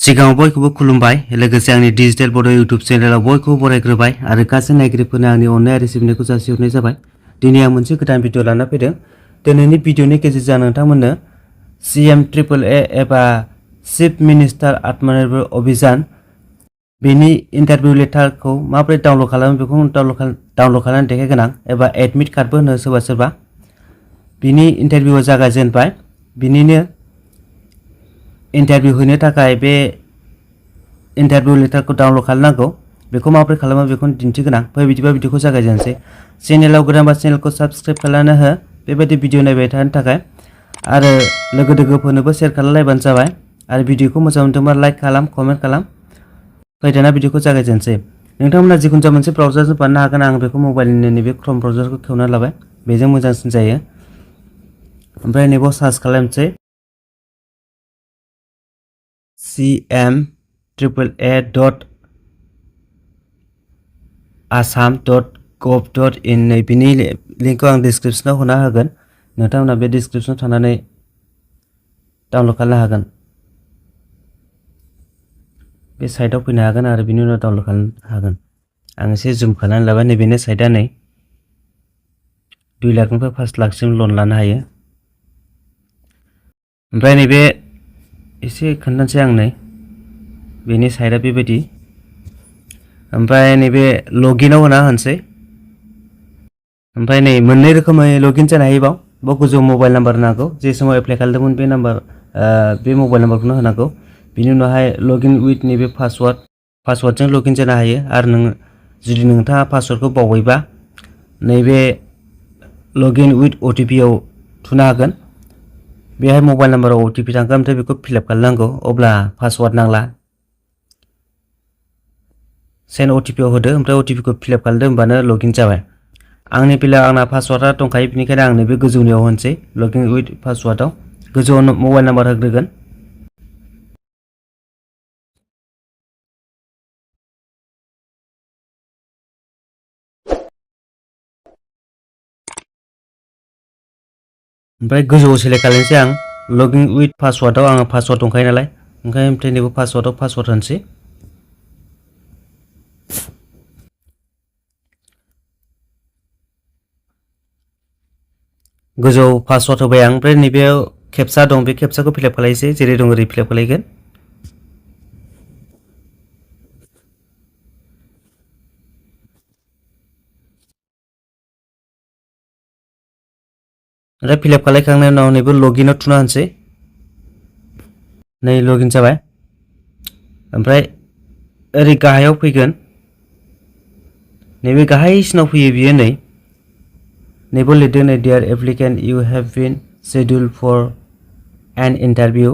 सिगाङाव बयखौबो खुलुमबाय लोगोसे आंनि डिजिटेल बड' इउट्युब चेनेलाव बयखौबो बरायग्रोबाय आरो गासै नायगिरिफोरनो आंनि अननाय आरो सिबिनायखौ जासिहरनाय जाबाय। दिनै आं मोनसे गोदान भिडिअ लाना फैदों। दिनैनि भिडिअनि गेजेरजों नोंथांमोननो CMAAA एबा चिफ मिनिस्टार आत्मनिर्भर अभियान बेनि इन्टारभिउ लेटारखौ माबोरै डाउनलड खालामो बेखौ डाउनलड खालामनानै देखायगोन आं एबा एडमिट कार्डबो होनो सोरबा सोरबा। बिनि इन्टारभिउआ जागायजेनबाय। बिनिनो इन्टारभिउ होनो थाखाय बे इन्टारभिउ लेटारखौ डाउनलड खालामनांगौ। बेखौ माबोरै खालामो बेखौ दिन्थिगोन आं। फै बिदिबा भिडिअखौ जागायजेनसै। चेनेलाव गोदानबा चेनेलखौ साबस्क्राइब खालामना हो बेबायदि भिडिअ नायबाय थानो थाखाय आरो लोगो दोगोफोरनोबो शेयार खालामलायबानो जाबाय आरो भिडिअखौ मोजां मोनदोंबा लाइक खालाम कमेन्ट खालाम। फै दाना भिडिअखौ जागायजेनसै। नोंथांमोना जिखुनु जाया मोनसे ब्राउजारजों बानायनो हागोन। आं बेखौ मबाइलनि नैबे क्रोम ब्राउजारखौ खेवना लाबाय। बेजों मोजांसिन जायो। ओमफ्राय नैबाव सार्च खालामसै cmaaa.assam.gov.in बिनि लिंकखौ आं डिसक्रिप्शनाव होना होगोन। नोंथांमोना बे डिसक्रिप्शनाव थानानै डाउनलड खालामनो हागोन। बे साइटआव फैनो हागोन आरो बिनि उनाव डाउनलड खालामनो हागोन। आं एसे जुम खालामनानै लाबाय। नैबेनो साइटआ नै 2 लाखनिफ्राय 5 लाखसिम लन लानो हायो। ओमफ्राय नैबे एसे खोन्थानोसै आं नै बेनि साइडआ बेबायदि। ओमफ्राय नैबे लगिनआव होना होनसै। ओमफ्राय नै मोननै रोखोमै लगिन जानो हायो। बाव गोजौ मबाइल नाम्बार नांगौ। जे समाव एप्लाइ खालामदोंमोन बे मबाइल नाम्बारखौनो होनांगौ। बिनि उनावहाय लगइन उइथ नैबे पासवार्डजों लगइन जानो हायो। आरो जुदि नोंथाङा पासवार्डखौ बावबायबा नैबे लगइन उइथ OTP आव थुनो हागोन। बेहाय मबाइल नाम्बाराव OTP थांगोन। ओमफ्राय बेखौ फिलआप खालामनांगौ अब्ला पासवार्ड नांला। सेन्ड OTP आव होदो ओमफ्राय OTP खौ फिलआप खालामदो होमबानो लगइन जाबाय। आंनि बेलायाव आंना पासवार्डआ दंखायो बेनिखायनो आं नैबे गोजौनियाव होनसै लगइन उइथ पासवार्डआव गोजौआव मबाइल नाम्बार होग्रोगोन। ओमफ्राय गोजौआव सेलेक्ट खालामनोसै आं लगइन उइथ पासवार्डआव आङो पासवार्ड दंखायो नालाय ओंखायनो नैबे पासवार्डआव पासवार्ड होनसै। गोजौ पासवार्ड होबाय आं। ओमफ्राय नैबेयाव केपचा दं बे केपचाखौ फिलआप खालामनोसै जेरै दं ओरै फिलआप खालामगोन। ओमफ्राय फिलआप खालामखांनायनि उनाव नैबे लगइनआव थुना होनसै। नै लगइन जाबाय। ओमफ्राय ओरै गाहायाव फैगोन। नैबे गाहायसिनाव फैयो बियो नै नैबेयाव लिरदों नै dear applicant you have been scheduled for an interview.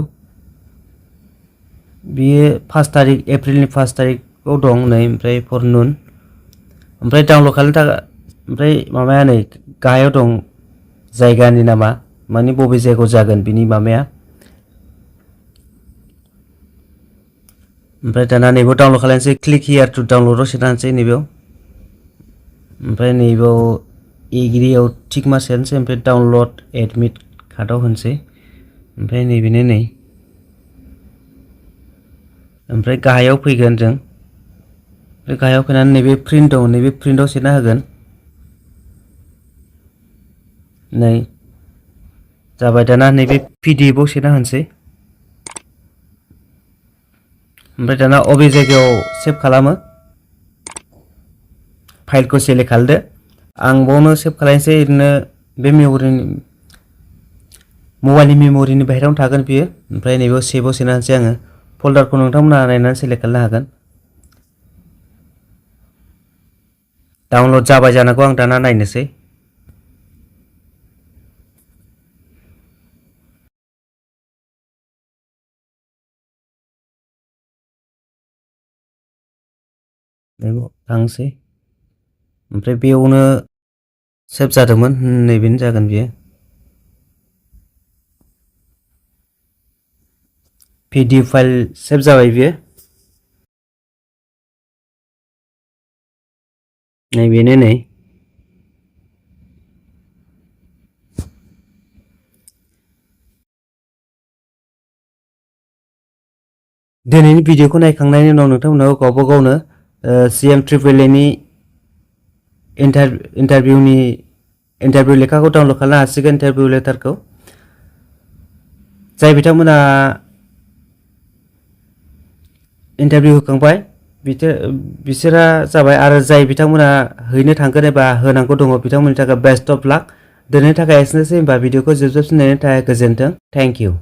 बियो 5 तारिख एप्रिलनि 5 तारिखआव दं नै ओमफ्राय फर नुन। ओमफ्राय डाउनलड खालामनो थाखाय ओमफ्राय माबाया नै गाहायाव दं जायगानि नामा माने बबे जायगायाव जागोन बिनि माबाया। ओमफ्राय दाना नैबेयाव डाउनलड खालामनोसै क्लिक हियार टु डाउनलडआव सोना होनसै नैबेयाव। ओमफ्राय नैबेयाव एग्रियाव टिक मार्क सोनोसै ओमफ्राय डाउनलड एडमिट कार्डआव होनसै। ओमफ्राय नैबेनो नै ओमफ्राय गाहायाव फैगोन जों। बे गाहायाव फैनानै नैबे प्रिन्ट दं नैबे प्रिन्टआव सोना होगोन। नै जाबाय। दाना नैबे PDF आव सोना होनसै। ओमफ्राय दाना अबे जायगायाव सेभ खालामो फाइलखौ सेलेक्ट खालामदो। आं बावनो सेभ खालामनोसै ओरैनो बे मबाइलनि मेम'रिनि बाहेरायावनो थागोन बियो। ओमफ्राय नैबेयाव सेभआव सोना होनसै आङो। फल्डारखौ नोंथांमोना नायनानै सेलेक्ट खालामनो हागोन। डाउनलड जाबाय जानांगौ। आं दाना नायनोसै। थांसै ओमफ्राय बेयावनो सेभ जादोंमोन नैबेनो जागोन बियो। PDF फाइल सेभ जाबाय बियो। नैबेनो नै दिनैनि भिडिअखौ नायखांनायनि उनाव नोंथांमोनहा गावबा गावनो CM ट्रिपल एनि इन्टारभिउ लेखाखौ डाउनलड खालामनो हासिगोन, इन्टारभिउ लेटारखौ। जाय बिथांमोना इन्टारभिउ होखांबाय बिसोरा जाबाय, आरो जाय बिथांमोना हैनो थांगोन एबा होनांगौ दङ बिथांमोननि थाखाय बेस्ट अफ लाक। दिनैनि थाखाय एसेनोसै। होमबा भिडिअखौ जोबजासिम नायनायनि थाखाय गोजोन्थों। Thank you.